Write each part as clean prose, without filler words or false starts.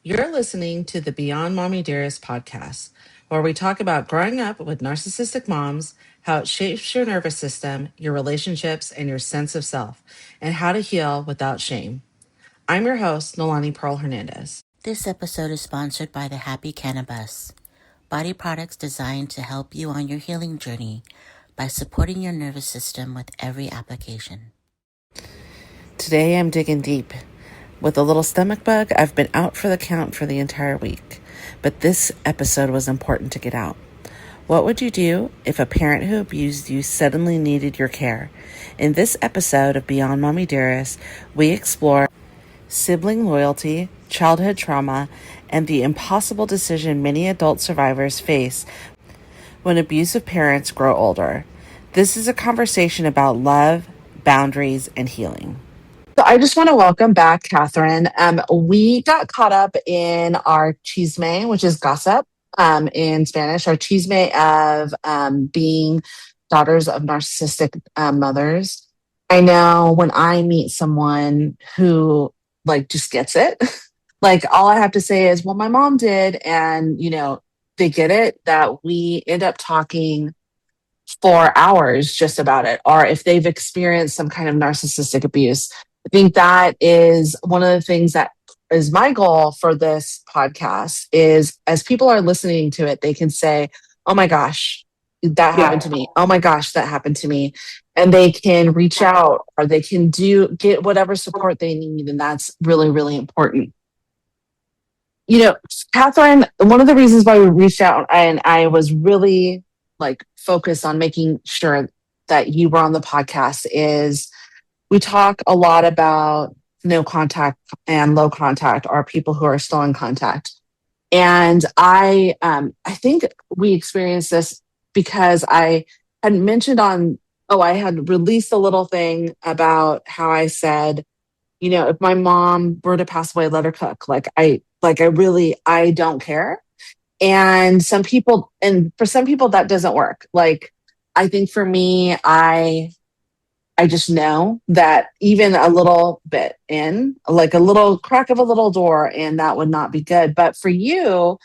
You're listening to the Beyond Mommy Dearest podcast, where we talk about growing up with narcissistic moms, how it shapes your nervous system, your relationships, and your sense of self, and how to heal without shame. I'm your host, Nolani Pearl Hernandez. This episode is sponsored by the Happy Cannabis, body products designed to help you on your healing journey by supporting your nervous system with every application. Today I'm digging deep. With a little stomach bug, I've been out for the count for the entire week, but this episode was important to get out. What would you do if a parent who abused you suddenly needed your care? In this episode of Beyond Mommy Dearest, we explore sibling loyalty, childhood trauma, and the impossible decision many adult survivors face when abusive parents grow older. This is a conversation about love, boundaries, and healing. So I just want to welcome back Catherine. We got caught up in our chisme, which is gossip in Spanish, our chisme of being daughters of narcissistic mothers. I know when I meet someone who just gets it, all I have to say is, well, my mom did. And, they get it, that we end up talking for hours just about it. Or if they've experienced some kind of narcissistic abuse. I think that is one of the things that is my goal for this podcast is as people are listening to it, they can say, oh my gosh, that happened to me. Oh my gosh, that happened to me. And they can reach out or they can get whatever support they need. And that's really, really important. Catherine, one of the reasons why we reached out and I was really focused on making sure that you were on the podcast is we talk a lot about no contact and low contact, or people who are still in contact. And I think we experienced this because I had mentioned I had released a little thing about how I said, if my mom were to pass away, let her cook. I don't care. And for some people that doesn't work. I think for me, I just know that even a little bit in, a little crack of a little door, and that would not be good. But for you,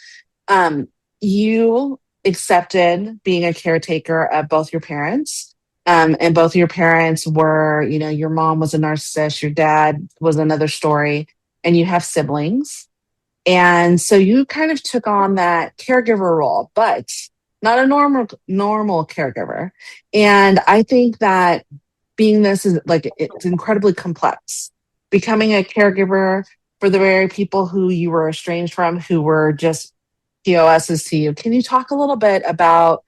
you accepted being a caretaker of both your parents. And both of your parents were, your mom was a narcissist, your dad was another story, and you have siblings. And so you kind of took on that caregiver role, but not a normal caregiver. And I think that being this is it's incredibly complex. Becoming a caregiver for the very people who you were estranged from, who were just POSs to you. Can you talk a little bit about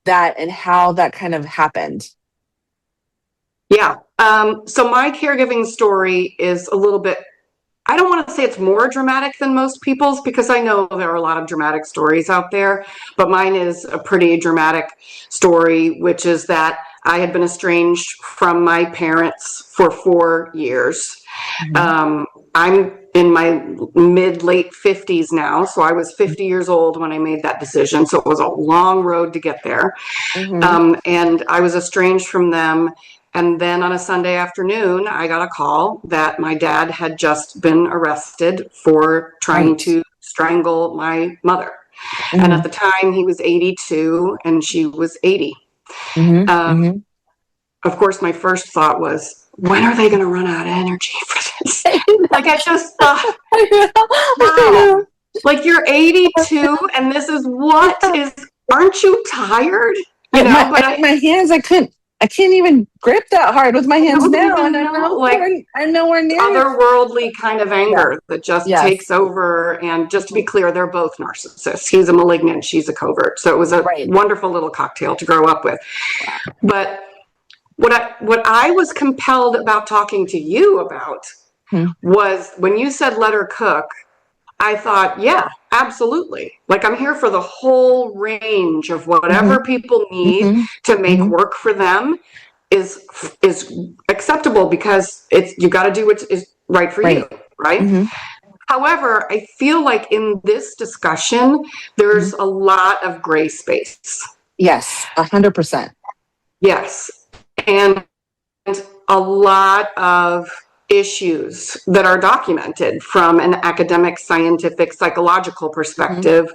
that and how that kind of happened? Yeah. So my caregiving story is a little bit, I don't want to say it's more dramatic than most people's, because I know there are a lot of dramatic stories out there, but mine is a pretty dramatic story, which is that I had been estranged from my parents for 4 years. Mm-hmm. I'm in my late 50s now. So I was 50 years old when I made that decision. So it was a long road to get there. Mm-hmm. And I was estranged from them. And then on a Sunday afternoon, I got a call that my dad had just been arrested for trying to strangle my mother. Mm-hmm. And at the time, he was 82 and she was 80. Mm-hmm. Of course, my first thought was, when are they going to run out of energy for this? I just thought, wow, you're 82 and this is aren't you tired? My hands, I can't even grip that hard with my hands now. And I'm nowhere near otherworldly kind of anger that just takes over. And just to be clear, they're both narcissists. He's a malignant, she's a covert. So it was a wonderful little cocktail to grow up with. Wow. But what I was compelled about talking to you about was when you said let her cook, I thought, yeah, absolutely. I'm here for the whole range of whatever people need to make work for them is acceptable, because you got to do what is right for you, right? Mm-hmm. However, I feel like in this discussion, there's a lot of gray space. Yes, 100%. Yes. And a lot of issues that are documented from an academic, scientific, psychological perspective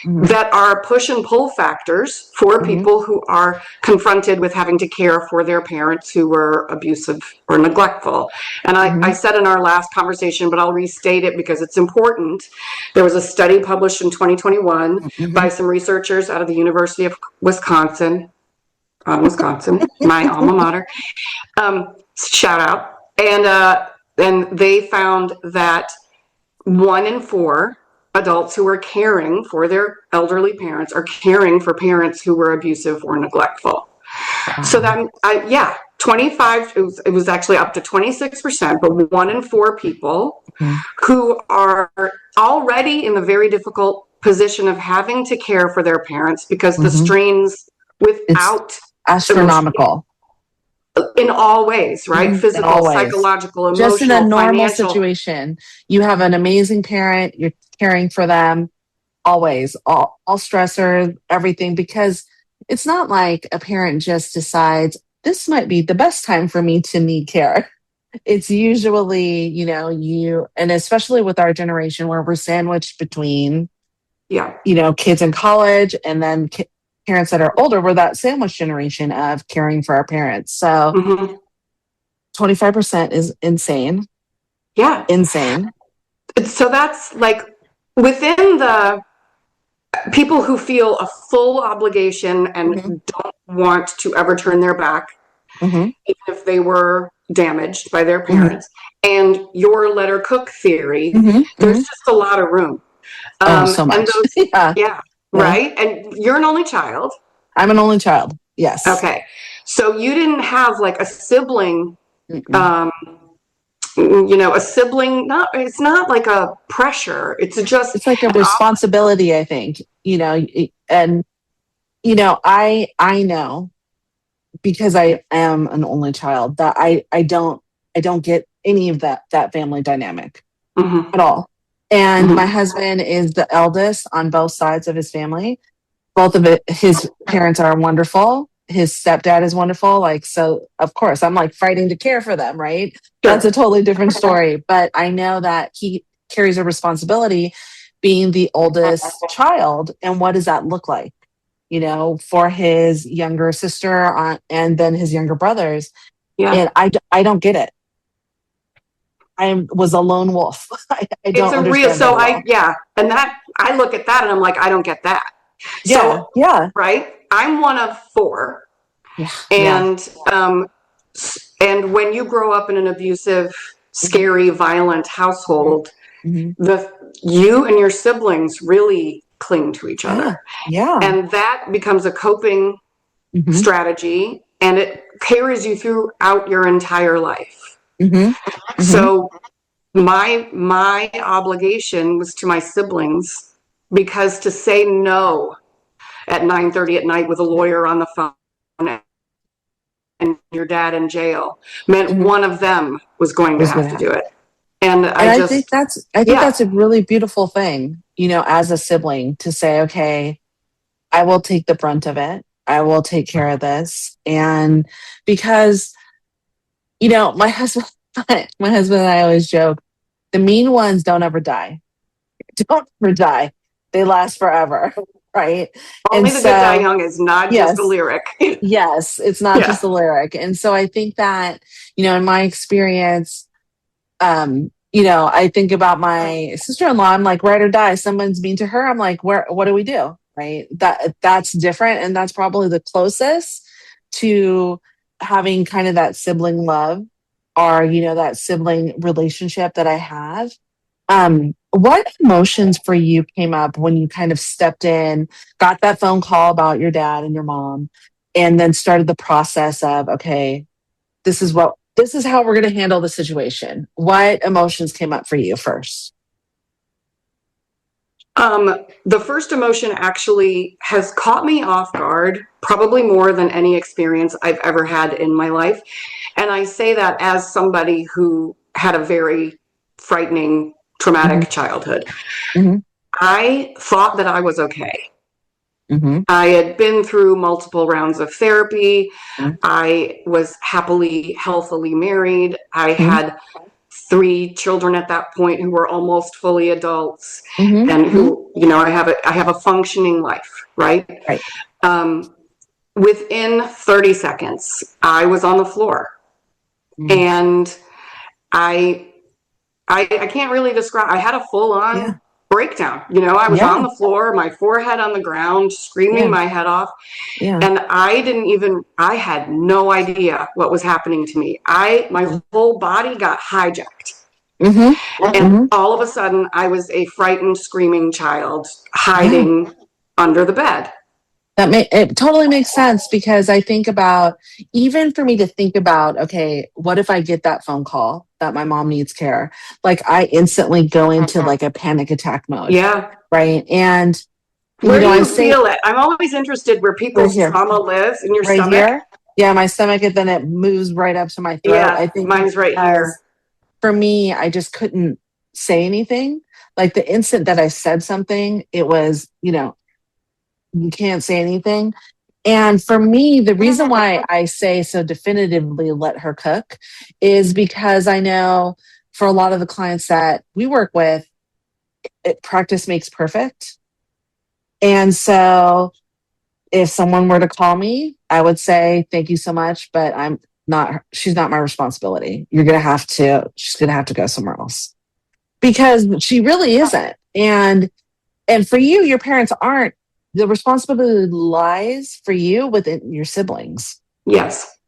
that are push and pull factors for people who are confronted with having to care for their parents who were abusive or neglectful. And I said in our last conversation, but I'll restate it because it's important. There was a study published in 2021 by some researchers out of the University of Wisconsin, my alma mater. Shout out. And they found that 1 in 4 adults who are caring for their elderly parents are caring for parents who were abusive or neglectful. So that, 25, it was actually up to 26%, but 1 in 4 people who are already in the very difficult position of having to care for their parents because the strains without it's astronomical. In all ways, right? Physical, psychological, emotional, just in a normal financial situation, you have an amazing parent, you're caring for them always, all stressors, everything, because it's not like a parent just decides this might be the best time for me to need care. It's usually, and especially with our generation where we're sandwiched between, kids in college and then parents that are older, we're that sandwich generation of caring for our parents. So 25% is insane. Yeah. Insane. So that's like within the people who feel a full obligation and don't want to ever turn their back, even if they were damaged by their parents, and your let her cook theory, there's just a lot of room. So much. And right? And you're an only child. I'm an only child. Yes. Okay. So you didn't have like a sibling, a sibling, it's not like a pressure. It's like a responsibility, I think, and, I know because I am an only child that I don't get any of that family dynamic at all. And my husband is the eldest on both sides of his family. Both of his parents are wonderful. His stepdad is wonderful. Like, so of course I'm like fighting to care for them. Right. Sure. That's a totally different story. But I know that he carries a responsibility being the oldest child. And what does that look like? For his younger sister and then his younger brothers. Yeah. And I don't get it. I was a lone wolf. I don't understand. So and that I look at that and I'm like, I don't get that. Yeah, so, right. I'm one of 4, and when you grow up in an abusive, scary, violent household, you and your siblings really cling to each other. Yeah, and that becomes a coping strategy, and it carries you throughout your entire life. So my obligation was to my siblings, because to say no at 9:30 at night with a lawyer on the phone and your dad in jail meant one of them was going to have to do it. And I think that's a really beautiful thing, as a sibling, to say, okay, I will take the brunt of it. I will take care of this. And because, my husband and I always joke, the mean ones don't ever die. Don't ever die. They last forever. Right. Only the good die young is not just a lyric. Yes. It's not just a lyric. And so I think that, in my experience, I think about my sister-in-law. I'm like, ride or die. Someone's mean to her. I'm like, what do we do? Right. That's different. And that's probably the closest to having kind of that sibling love or, that sibling relationship that I have. What emotions for you came up when you kind of stepped in, got that phone call about your dad and your mom, and then started the process of, okay, this is how we're going to handle the situation? What emotions came up for you first? The first emotion actually has caught me off guard, probably more than any experience I've ever had in my life. And I say that as somebody who had a very frightening, traumatic childhood. I thought that I was okay. I had been through multiple rounds of therapy. I was happily, healthily married. I had 3 children at that point who were almost fully adults, Mm-hmm. and who, you know, I have a functioning life, right? Right. Within 30 seconds, I was on the floor, and I can't really describe. I had a full on breakdown. You know, I was on the floor, my forehead on the ground, screaming my head off. And I had no idea what was happening to me. My whole body got hijacked. And all of a sudden, I was a frightened, screaming child hiding under the bed. It totally makes sense, because I think about, even for me to think about, okay, what if I get that phone call that my mom needs care? Like, I instantly go into like a panic attack mode. Yeah. Right. And where do you feel it? I'm always interested where people's trauma lives, in your stomach. Here. Yeah, my stomach, and then it moves right up to my throat. Yeah, I think mine's right here. For me, I just couldn't say anything. Like, the instant that I said something, it was, you know, you can't say anything. And for me, the reason why I say so definitively, let her cook, is because I know for a lot of the clients that we work with, practice makes perfect. And so if someone were to call me, I would say, thank you so much, but she's not my responsibility. She's going to have to go somewhere else, because she really isn't. And for you, your parents aren't. The responsibility lies for you within your siblings. Yes.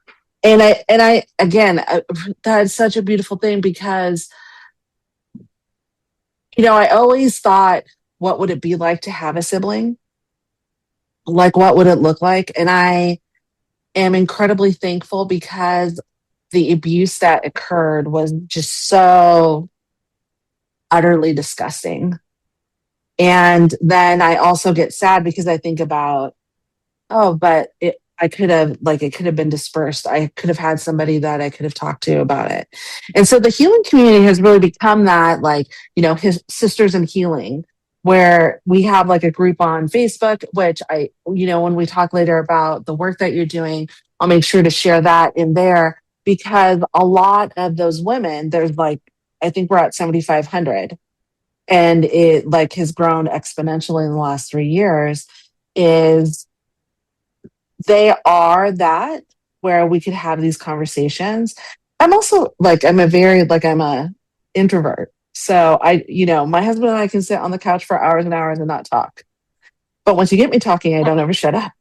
And I again, that's such a beautiful thing, because, you know, I always thought, what would it be like to have a sibling? Like, what would it look like? And I am incredibly thankful, because the abuse that occurred was just so utterly disgusting. And then I also get sad, because I think about, but it could have been dispersed. I could have had somebody that I could have talked to about it. And so the healing community has really become that, like, you know, his Sisters in Healing, where we have like a group on Facebook, which when we talk later about the work that you're doing, I'll make sure to share that in there, because a lot of those women, there's like, I think we're at 7,500. And it like has grown exponentially in the last 3 years, is they are that where we could have these conversations. I'm also like, I'm a introvert. So my husband and I can sit on the couch for hours and hours and not talk. But once you get me talking, I don't ever shut up.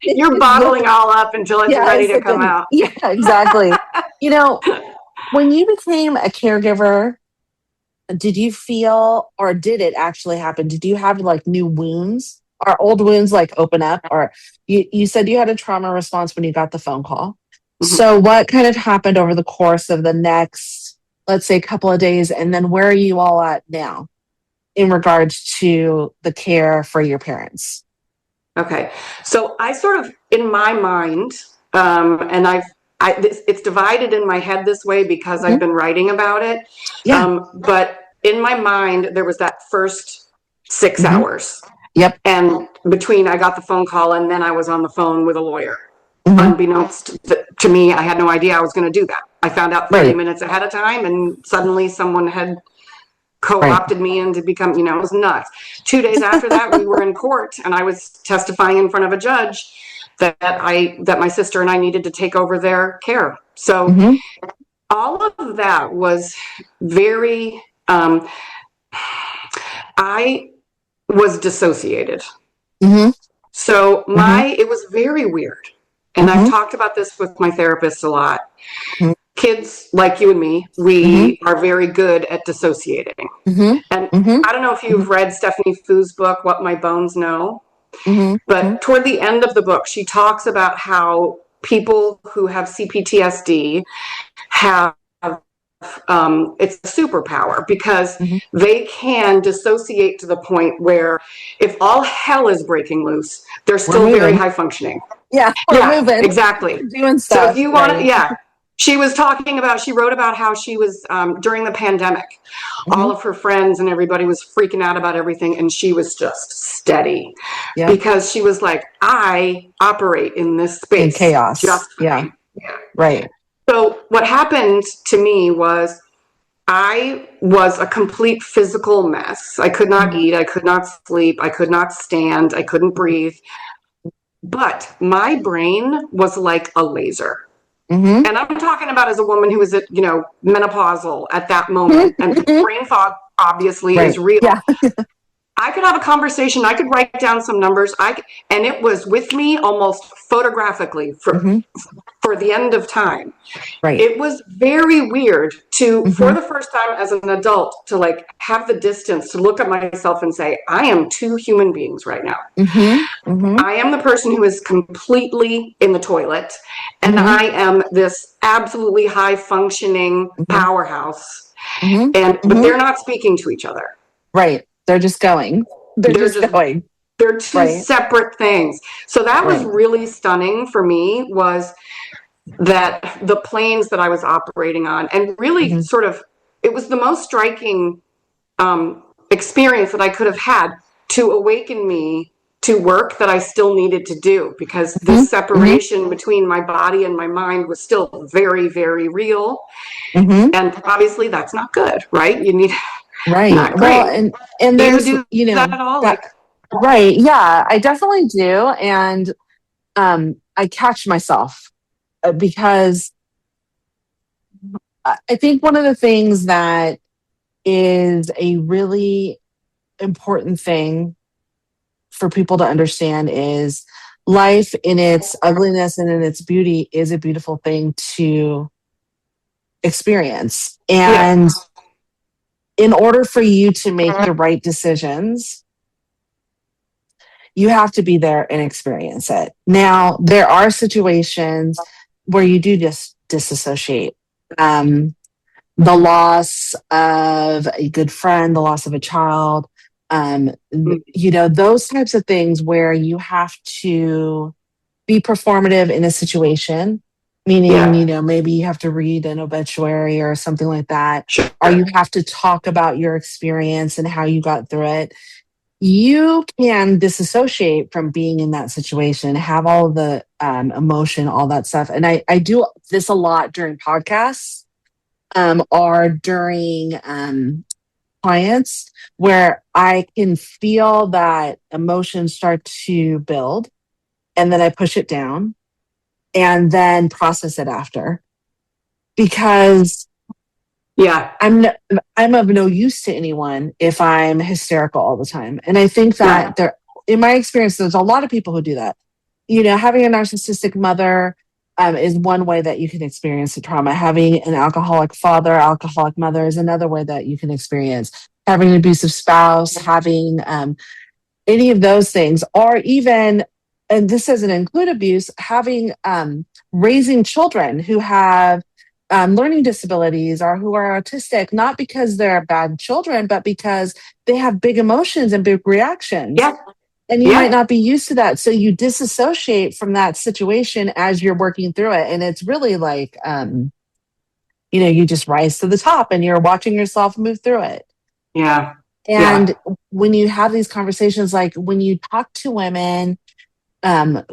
You're bottling all up until it's ready to come out. Yeah, exactly. When you became a caregiver, did you feel, or did it actually happen? Did you have like new wounds, or old wounds like open up? Or you said you had a trauma response when you got the phone call. Mm-hmm. So what kind of happened over the course of the next, let's say, couple of days? And then where are you all at now in regards to the care for your parents? Okay. So I sort of, in my mind, and it's divided in my head this way because I've been writing about it. Yeah. But in my mind, there was that first 6 hours. Yep. And between I got the phone call and then I was on the phone with a lawyer. Unbeknownst to me, I had no idea I was going to do that. I found out 30 minutes ahead of time, and suddenly someone had co-opted me into become, it was nuts. 2 days after that, we were in court, and I was testifying in front of a judge that my sister and I needed to take over their care. So all of that was very, I was dissociated. So it was very weird. And I've talked about this with my therapist a lot. Kids like you and me, we are very good at dissociating. And I don't know if you've read Stephanie Foo's book, What My Bones Know. But toward the end of the book, she talks about how people who have CPTSD have it's a superpower, because they can dissociate to the point where if all hell is breaking loose, they're still very high functioning. Yeah, moving. Exactly. Doing stuff. So if you want to, she wrote about how she was, during the pandemic, all of her friends and everybody was freaking out about everything, and she was just steady. Because she was like, I operate in this space. In chaos. Just yeah. Right. So what happened to me was I was a complete physical mess. I could not eat. I could not sleep. I could not stand. I couldn't breathe. But my brain was like a laser. Mm-hmm. And I'm talking about as a woman who is, menopausal at that moment. And brain fog obviously is Right. real. Yeah. I could have a conversation. I could write down some numbers. And it was with me almost photographically for the end of time. Right. It was very weird to, for Mm-hmm. the first time as an adult, to like have the distance to look at myself and say, I am two human beings right now. Mm-hmm. Mm-hmm. I am the person who is completely in the toilet, and Mm-hmm. I am this absolutely high functioning Mm-hmm. powerhouse. Mm-hmm. But Mm-hmm. they're not speaking to each other. Right. They're just going. They're just going. They're two Right. separate things. So that was Right. really stunning for me, was that the planes that I was operating on, and really Mm-hmm. sort of, it was the most striking experience that I could have had to awaken me to work that I still needed to do, because Mm-hmm. this separation between my body and my mind was still very, very real. Mm-hmm. And obviously that's not good, right? You need, Right. not Well, great. and Do you there's, do that at all? that, Like, right. Yeah, I definitely do. And I catch myself because I think one of the things that is a really important thing for people to understand is life in its ugliness and in its beauty is a beautiful thing to experience. yeah, And in order for you to make the right decisions, you have to be there and experience it. Now, there are situations where you do just disassociate. The loss of a good friend, the loss of a child, those types of things where you have to be performative in a situation, meaning, yeah, maybe you have to read an obituary or something like that, sure. or you have to talk about your experience and how you got through it. You can disassociate from being in that situation, have all the emotion, all that stuff. And I do this a lot during podcasts or during clients where I can feel that emotions start to build, and then I push it down and then process it after, because Yeah, I'm of no use to anyone if I'm hysterical all the time. And I think yeah, that in my experience, there's a lot of people who do that. Having a narcissistic mother is one way that you can experience the trauma. Having an alcoholic father, alcoholic mother is another way that you can experience. Having an abusive spouse, having any of those things, or even, and this doesn't include abuse, having raising children who have learning disabilities or who are autistic, not because they're bad children, but because they have big emotions and big reactions. yeah, And you yeah, might not be used to that. So you disassociate from that situation as you're working through it. And it's really like, you just rise to the top and you're watching yourself move through it. yeah, And when you have these conversations, like when you talk to women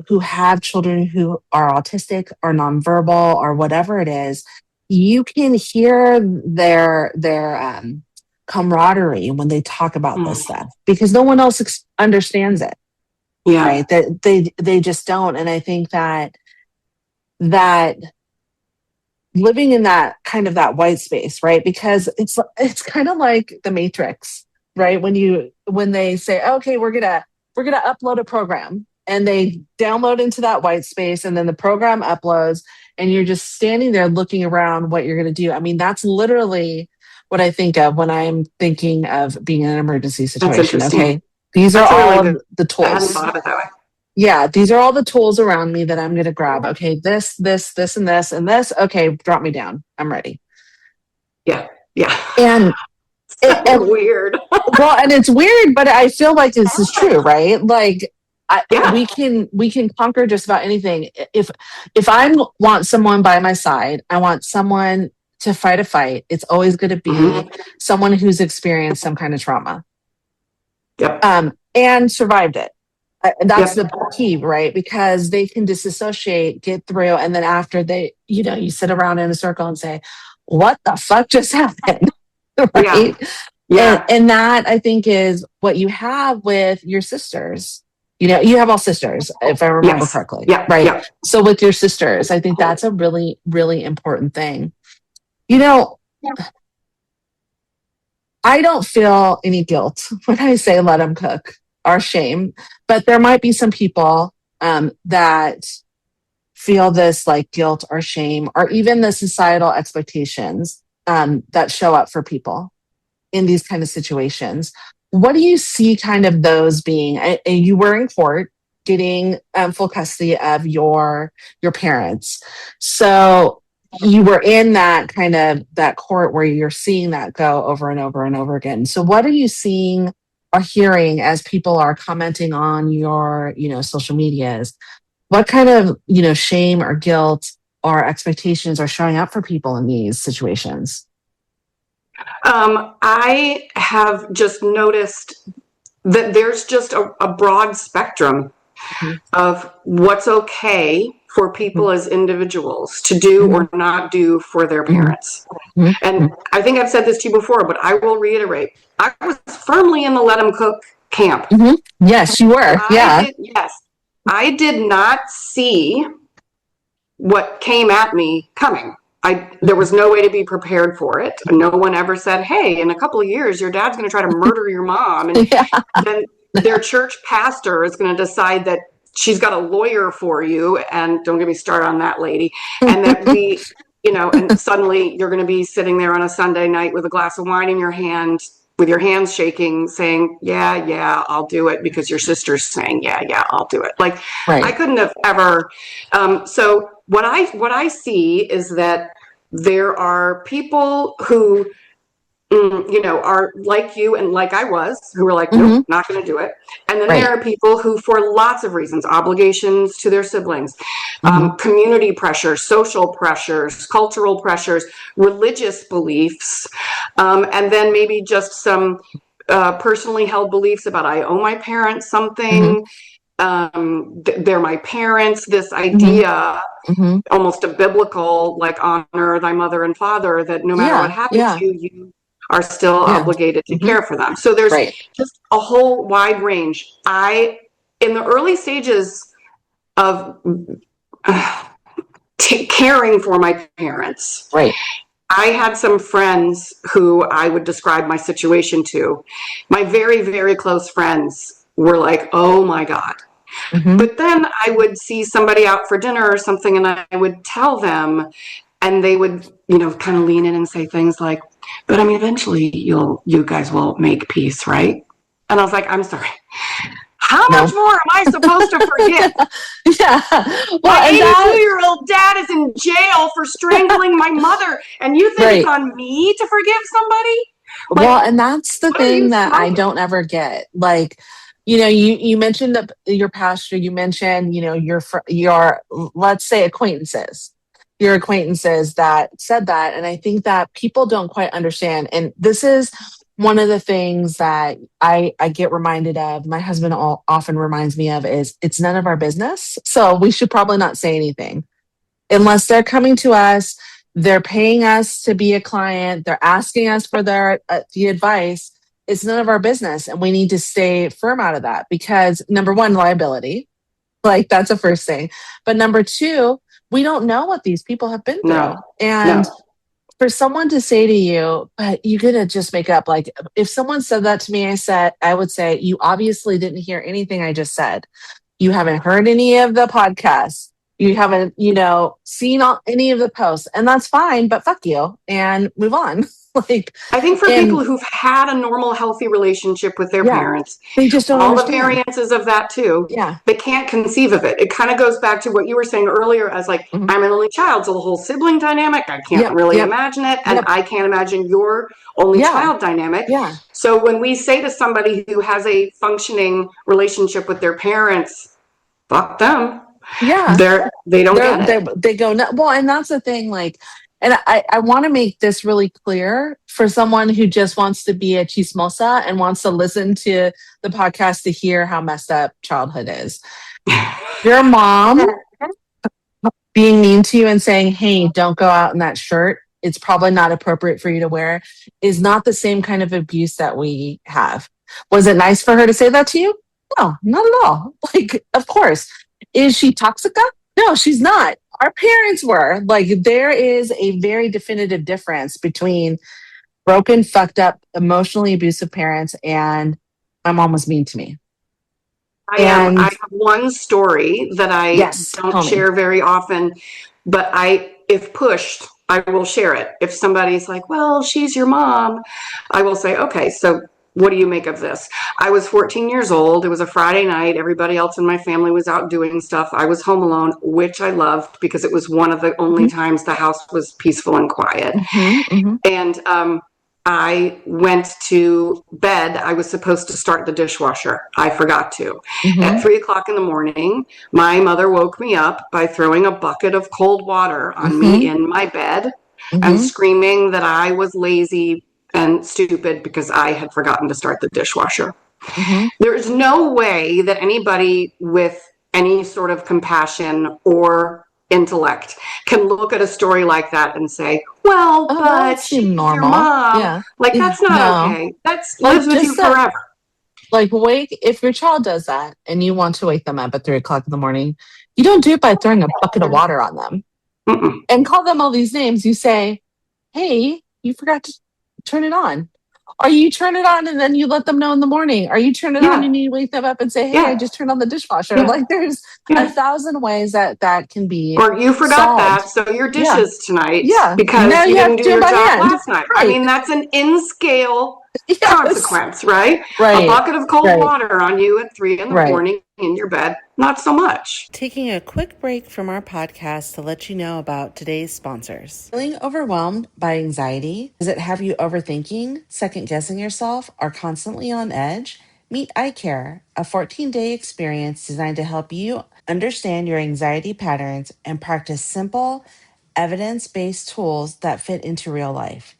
who have children who are autistic or nonverbal or whatever it is, you can hear their camaraderie when they talk about this stuff, because no one else understands it, yeah, right? That they just don't. And I think that living in that kind of that white space, right? Because it's kind of like the Matrix, right? When they say, okay, we're gonna upload a program, and they download into that white space, and then the program uploads, and you're just standing there looking around what you're gonna do. I mean, that's literally what I think of when I'm thinking of being in an emergency that's situation. interesting. Okay, these are That's all really of good. the I hadn't tools. thought of it that way. Yeah, these are all the tools around me that I'm going to grab. Okay, this, and this, and this. Okay, drop me down. I'm ready. Yeah, yeah. And Weird. well, and it's weird, but I feel like this is true, right? Like Yeah, we can conquer just about anything. If I want someone by my side, I want someone to fight a fight. It's always going to be someone who's experienced some kind of trauma, yep, and survived it. That's yep. the key, right? Because they can disassociate, get through, and then after you sit around in a circle and say, what the fuck just happened? right? Yeah. And that I think is what you have with your sisters. You know, you have all sisters, if I remember Yes. correctly, Yeah. right? Yeah. So with your sisters, I think that's a really, really important thing. You know, I don't feel any guilt when I say let them cook or shame, but there might be some people that feel this like guilt or shame or even the societal expectations that show up for people in these kind of situations. What do you see kind of those being? And you were in court getting full custody of your parents. So you were in that kind of that court where you're seeing that go over and over and over again. So what are you seeing or hearing as people are commenting on your, social medias? What kind of, shame or guilt or expectations are showing up for people in these situations? I have just noticed that there's just a broad spectrum Mm-hmm. of what's okay for people as individuals to do or not do for their parents. Mm-hmm. And I think I've said this to you before, but I will reiterate. I was firmly in the let them cook camp. Mm-hmm. Yes, you were. Yeah. Yes. I did not see what came at me coming. There was no way to be prepared for it. No one ever said, hey, in a couple of years, your dad's going to try to murder your mom. And Yeah. then their church pastor is going to decide that she's got a lawyer for you. And don't get me started on that lady. And that and suddenly you're going to be sitting there on a Sunday night with a glass of wine in your hand, with your hands shaking, saying, yeah, I'll do it, because your sister's saying, yeah, I'll do it. Like, Right. I couldn't have ever. So what I see is that there are people who, are like you and like I was, who are like, nope, not going to do it. And then there are people who, for lots of reasons, obligations to their siblings, community pressures, social pressures, cultural pressures, religious beliefs, and then maybe just some personally held beliefs about I owe my parents something. They're my parents. This idea, almost a biblical, like, honor thy mother and father, that no matter what happens to you, you are still obligated to care for them. So there's just a whole wide range. In the early stages of caring for my parents, I had some friends who I would describe my situation to. My very, very close friends were like, oh my God. But then I would see somebody out for dinner or something, and I would tell them, and they would, kind of lean in and say things like, but I mean, eventually you guys will make peace, right? And I was like, I'm sorry. How much more am I supposed to forget? Well, my 82-year-old dad is in jail for strangling my mother, and you think it's on me to forgive somebody? Well, and that's the thing that I don't ever get. Like, you mentioned your pastor, you mentioned, your, let's say, your acquaintances that said that. And I think that people don't quite understand. And this is one of the things that I get reminded of, my husband often reminds me of, is it's none of our business. So we should probably not say anything unless they're coming to us, they're paying us to be a client, they're asking us for the advice. It's none of our business. And we need to stay firm out of that because, number one, liability, like, that's the first thing. But number two, we don't know what these people have been through. For someone to say to you, but you gotta just make up, like, if someone said that to me, I would say, you obviously didn't hear anything I just said. You haven't heard any of the podcasts. You haven't, seen any of the posts, and that's fine, but fuck you and move on. Like, I think for people who've had a normal, healthy relationship with their parents, they just don't all understand. the variances of that too. They can't conceive of it. It kind of goes back to what you were saying earlier, as like, I'm an only child, so the whole sibling dynamic, I can't really imagine it, and I can't imagine your only child dynamic. So when we say to somebody who has a functioning relationship with their parents, fuck them. They don't get it. They go, no. Well, and that's the thing, like, and I want to make this really clear for someone who just wants to be a chismosa and wants to listen to the podcast to hear how messed up childhood is. Your mom being mean to you and saying, hey, don't go out in that shirt, it's probably not appropriate for you to wear, is not the same kind of abuse that we have. Was it nice for her to say that to you? No, not at all. Like, of course. Is she toxica? No, she's not. Our parents were. Like, there is a very definitive difference between broken, fucked up, emotionally abusive parents and my mom was mean to me. I And have one story that I yes, don't tell me. share very often, but if pushed, I will share it. If somebody's like, well, she's your mom, I will say, okay, so what do you make of this? I was 14 years old. It was a Friday night. Everybody else in my family was out doing stuff. I was home alone, which I loved because it was one of the only times the house was peaceful and quiet. Mm-hmm, mm-hmm. And I went to bed. I was supposed to start the dishwasher. I forgot to. Mm-hmm. At 3:00 in the morning, my mother woke me up by throwing a bucket of cold water on me in my bed and screaming that I was lazy and stupid because I had forgotten to start the dishwasher. There is no way that anybody with any sort of compassion or intellect can look at a story like that and say, well, Oh, but that she's seemed your normal. mom. Yeah. Like, that's not No. okay. That's Like, lives with you just that, forever. like, if your child does that and you want to wake them up at 3:00 in the morning, you don't do it by throwing a bucket of water on them and call them all these names. You say, hey, you forgot to turn it on. Or you turn it on and then you let them know in the morning. Or you turn it on and you wake them up and say, hey, I just turned on the dishwasher. Like, there's 1,000 ways that can be Or you forgot solved. that, so your Yeah. dishes tonight Yeah. because Now you you have didn't to do do it your by job hand. last night. Right. I mean, that's an in-scale Yes. consequence, right? Right. A bucket of cold Right. water on you at 3 in the Right. morning in your bed, not so much. Taking a quick break from our podcast to let you know about today's sponsors. Feeling overwhelmed by anxiety? Does it have you overthinking, second guessing yourself, or constantly on edge? Meet eye care, a 14-day experience designed to help you understand your anxiety patterns and practice simple, evidence-based tools that fit into real life.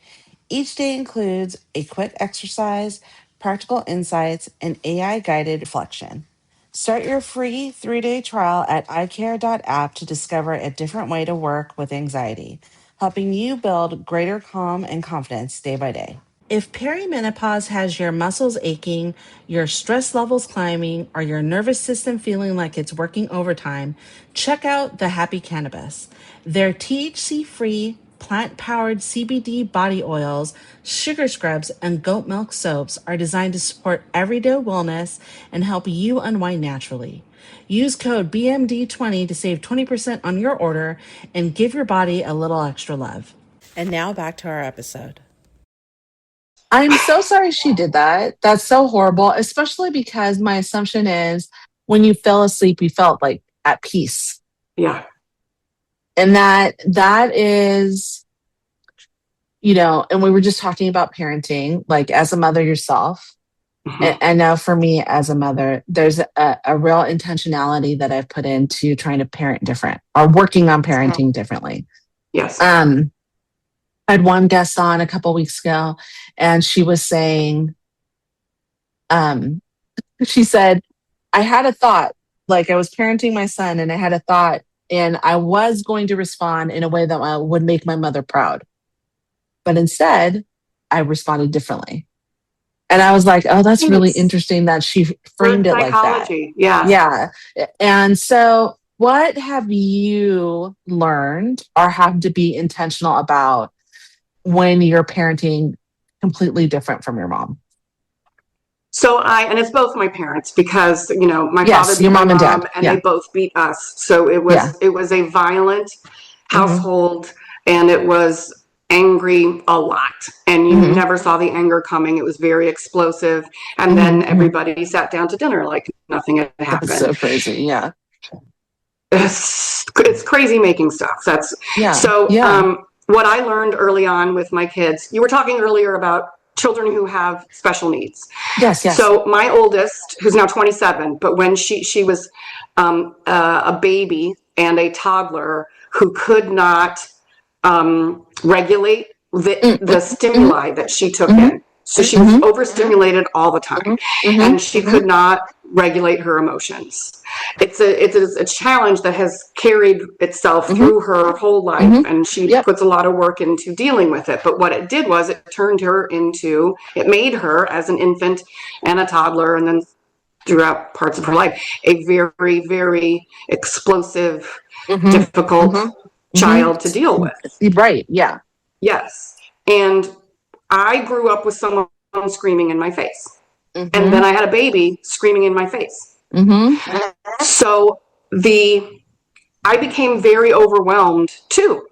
Each day includes a quick exercise, practical insights, and AI-guided reflection. Start your free 3-day trial at icare.app to discover a different way to work with anxiety, helping you build greater calm and confidence day by day. If perimenopause has your muscles aching, your stress levels climbing, or your nervous system feeling like it's working overtime, check out the Happy Cannabis. Their THC-free, plant-powered CBD body oils, sugar scrubs, and goat milk soaps are designed to support everyday wellness and help you unwind naturally. Use code BMD20 to save 20% on your order and give your body a little extra love. And now back to our episode. I'm so sorry she did that. That's so horrible, especially because my assumption is when you fell asleep, you felt like at peace. Yeah. And that is, and we were just talking about parenting, like as a mother yourself. And now for me as a mother, there's a real intentionality that I've put into trying to parent different or working on parenting differently. Yes. I had one guest on a couple weeks ago, and she was saying, she said, I had a thought, like I was parenting my son, and I had a thought, and I was going to respond in a way that would make my mother proud. But instead, I responded differently. And I was like, oh, that's really interesting that she framed it like that. Yeah. Yeah. And so what have you learned or have to be intentional about when you're parenting completely different from your mom? So and it's both my parents because, my Yes, father beat your my mom and dad. and Yeah. they both beat us. So it was a violent household and it was angry a lot. And you never saw the anger coming. It was very explosive. And then everybody sat down to dinner like nothing had happened. That's so crazy. Yeah. It's crazy making stuff. So what I learned early on with my kids, you were talking earlier about children who have special needs. Yes. So my oldest, who's now 27, but when she was a baby and a toddler who could not regulate the stimuli that she took in. So she was overstimulated all the time and she could not regulate her emotions. It's a challenge that has carried itself through her whole life, and she puts a lot of work into dealing with it. But what it did was it made her, as an infant and a toddler, and then throughout parts of her life, a very, very explosive, difficult child to deal with. Right. Yeah. Yes. And I grew up with someone screaming in my face. And then I had a baby screaming in my face. So I became very overwhelmed too.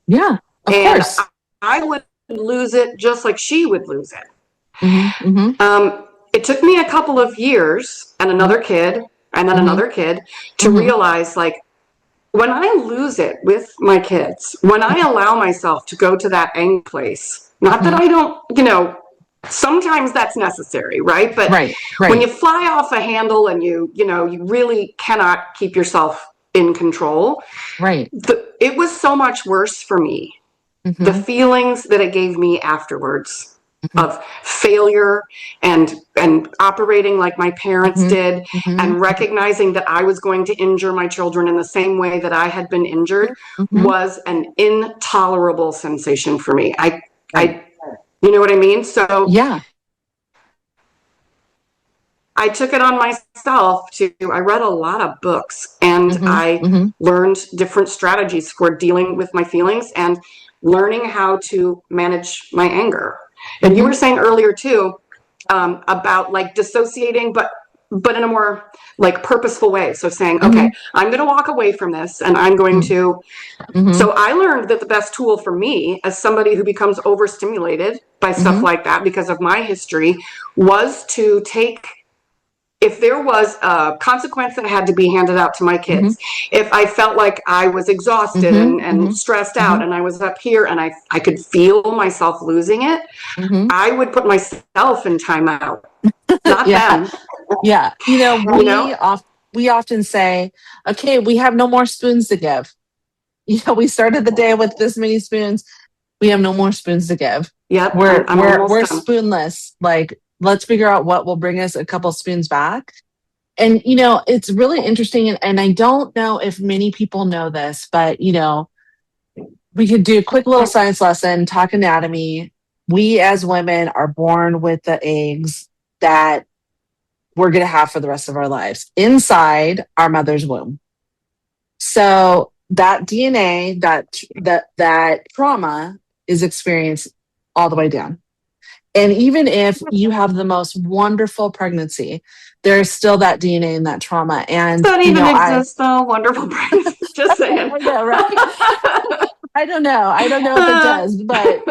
Yeah, of course. I would lose it just like she would lose it. It took me a couple of years and another kid and then another kid to realize, like, when I lose it with my kids, when I allow myself to go to that angry place, not that I don't, sometimes that's necessary, right? But when you fly off a handle and you really cannot keep yourself in control, it was so much worse for me. The feelings that it gave me afterwards of failure and operating like my parents did, and recognizing that I was going to injure my children in the same way that I had been injured was an intolerable sensation for me. You know what I mean? So yeah, I took it on myself I read a lot of books, and I learned different strategies for dealing with my feelings and learning how to manage my anger. And you were saying earlier too, about like dissociating, but in a more like purposeful way. So saying, okay, I'm going to walk away from this, and I'm going to. So I learned that the best tool for me, as somebody who becomes overstimulated by stuff like that because of my history, was to take, if there was a consequence that had to be handed out to my kids, if I felt like I was exhausted and stressed out, and I was up here and I could feel myself losing it, I would put myself in timeout, not them. Yeah. We often say, okay, we have no more spoons to give. We started the day with this many spoons. We have no more spoons to give. Yep. We're done. spoonless. Like, let's figure out what will bring us a couple spoons back. And, it's really interesting. And I don't know if many people know this, but, we could do a quick little science lesson, talk anatomy. We as women are born with the eggs that we're going to have for the rest of our lives inside our mother's womb. So that DNA, that trauma is experienced all the way down. And even if you have the most wonderful pregnancy, there's still that DNA and that trauma. And that even exists, though. Wonderful pregnancy. Just saying. I know, right? I don't know if it does, but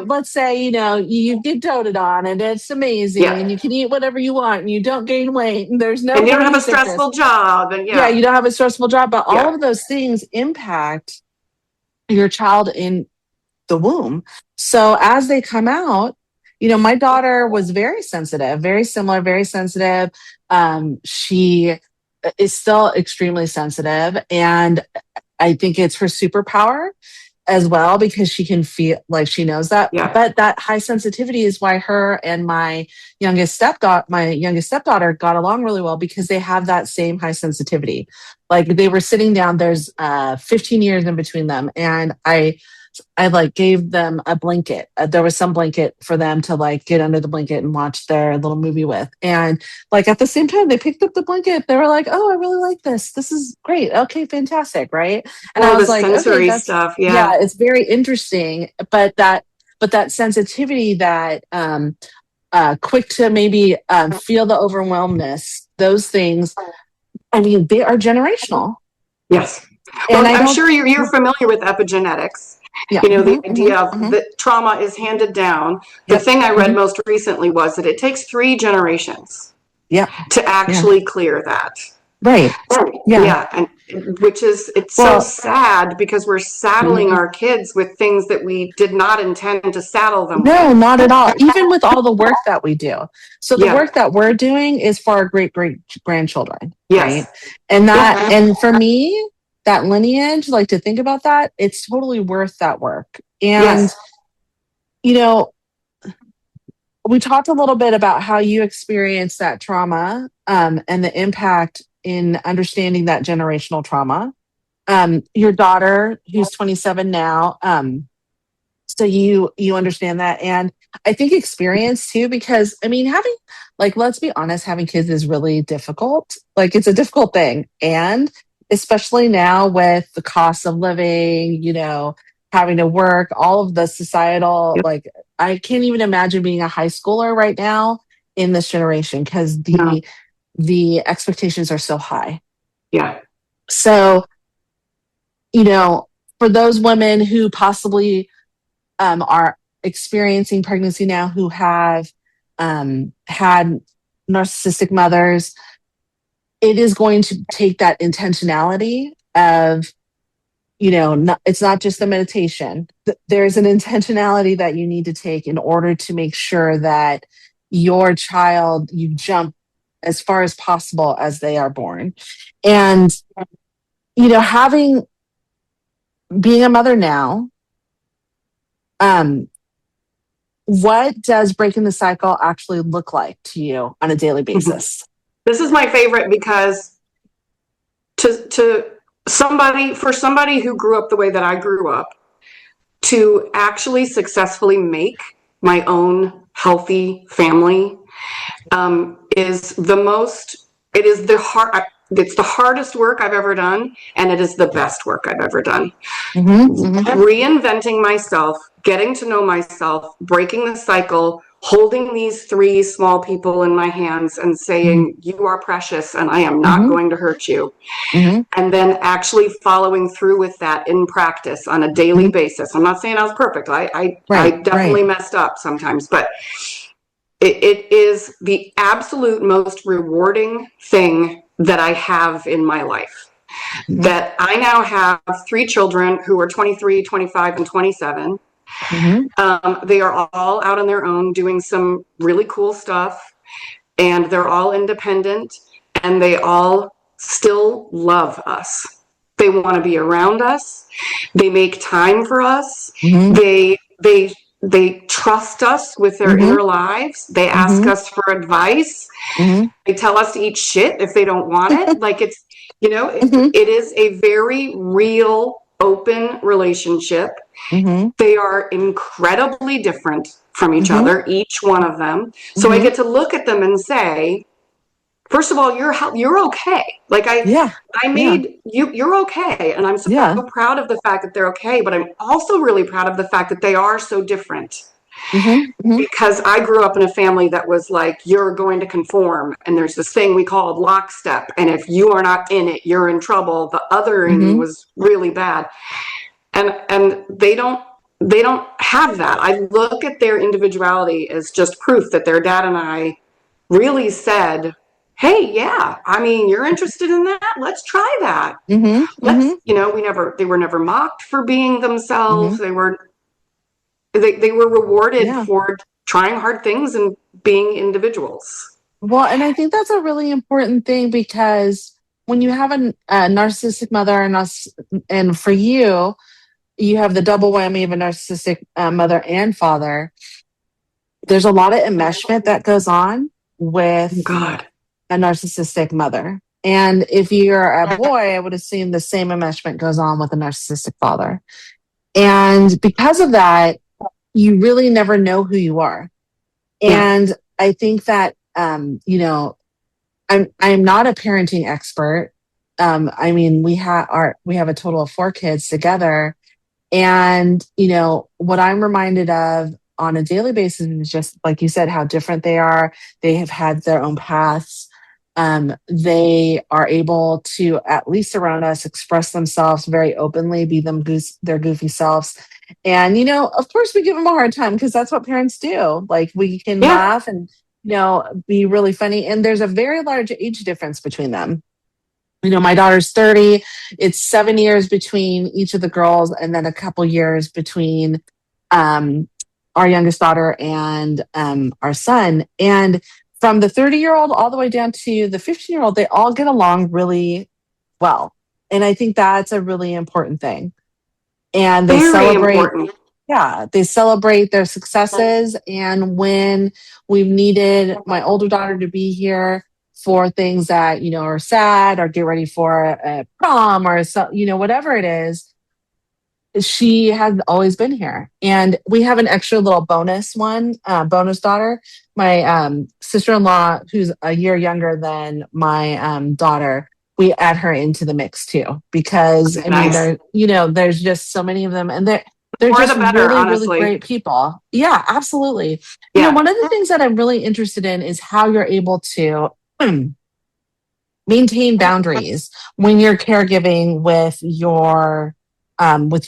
let's say, you get doted on and it's amazing, and you can eat whatever you want and you don't gain weight and there's no, and you don't have a stressful job, and you don't have a stressful job, but all of those things impact your child in the womb. So as they come out, my daughter was very sensitive, very similar, very sensitive. She is still extremely sensitive, and I think it's her superpower as well, because she can feel, like, she knows that. But that high sensitivity is why her and my youngest stepdaughter got along really well, because they have that same high sensitivity. Like, they were sitting down, there's 15 years in between them, and I like gave them a blanket. There was some blanket for them to like get under the blanket and watch their little movie with. And like at the same time, they picked up the blanket. They were like, "Oh, I really like this. This is great. Okay, fantastic, right?" And I was like, sensory stuff. Yeah, it's very interesting. But that sensitivity, that quick to maybe feel the overwhelmness, those things, I mean, they are generational. Yes. Well, and I'm sure you're familiar with epigenetics. The idea of that trauma is handed down. The thing I read most recently was that it takes 3 generations to actually clear that. Right. Yeah. And which is, it's so sad, because we're saddling our kids with things that we did not intend to saddle them with. No, not at all. Even with all the work that we do. So the work that we're doing is for our great grandchildren. Yes. Right. And and for me, that lineage, like, to think about that, it's totally worth that work. And, we talked a little bit about how you experienced that trauma and the impact in understanding that generational trauma. Your daughter, who's 27 now, so you understand that, and I think experience too, because I mean, having, like, let's be honest, having kids is really difficult. Like, it's a difficult thing, and especially now with the cost of living, having to work, all of the societal, Yep. like, I can't even imagine being a high schooler right now in this generation, because No. the expectations are so high. Yeah. So, for those women who possibly are experiencing pregnancy now, who have had narcissistic mothers, it is going to take that intentionality of, it's not just the meditation. There's an intentionality that you need to take in order to make sure that your child, you jump as far as possible as they are born. And, being a mother now, what does breaking the cycle actually look like to you on a daily basis? This is my favorite, because for somebody who grew up the way that I grew up, to actually successfully make my own healthy family, is it's the hardest work I've ever done, and it is the best work I've ever done. Reinventing myself, getting to know myself, breaking the cycle, holding these 3 small people in my hands and saying, you are precious and I am not going to hurt you. And then actually following through with that in practice on a daily basis. I'm not saying I was perfect. I definitely messed up sometimes, but it is the absolute most rewarding thing that I have in my life. That I now have 3 children who are 23, 25, and 27. They are all out on their own doing some really cool stuff, and they're all independent, and they all still love us. They want to be around us. They make time for us. They trust us with their inner lives. They ask us for advice. They tell us to eat shit if they don't want it. Like, it's, it is a very real, open relationship. They are incredibly different from each other, each one of them. So I get to look at them and say, first of all, you're okay. Like, I made you're okay. And I'm so proud of the fact that they're okay, but I'm also really proud of the fact that they are so different. Because I grew up in a family that was like, you're going to conform, and there's this thing we called lockstep, and if you are not in it, you're in trouble. The othering was really bad, and they don't have that. I look at their individuality as just proof that their dad and I really said, hey, yeah, I mean, you're interested in that? Let's try that. They were never mocked for being themselves. They were rewarded for trying hard things and being individuals. Well, and I think that's a really important thing, because when you have a narcissistic mother, and for you, you have the double whammy of a narcissistic mother and father, there's a lot of enmeshment that goes on with a narcissistic mother. And if you're a boy, I would assume the same enmeshment goes on with a narcissistic father. And because of that, you really never know who you are. And I think that, I'm not a parenting expert. I mean, we have a total of 4 kids together. And, what I'm reminded of on a daily basis is just, like you said, how different they are. They have had their own paths. They are able to, at least around us, express themselves very openly, be their goofy selves. And, of course we give them a hard time, because that's what parents do. Like, we can laugh and, be really funny. And there's a very large age difference between them. My daughter's 30. It's 7 years between each of the girls, and then a couple years between our youngest daughter and our son. And from the 30-year-old all the way down to the 15-year-old, they all get along really well. And I think that's a really important thing. And they they celebrate their successes. And when we've needed my older daughter to be here for things that, are sad, or get ready for a prom, or so, whatever it is, she has always been here. And we have an extra little bonus daughter. My sister-in-law, who's a year younger than my daughter, we add her into the mix too, because Nice. there's just so many of them, and they're More just the better, really, honestly. really great people. Yeah, absolutely. Yeah. One of the things that I'm really interested in is how you're able to maintain boundaries when you're caregiving with your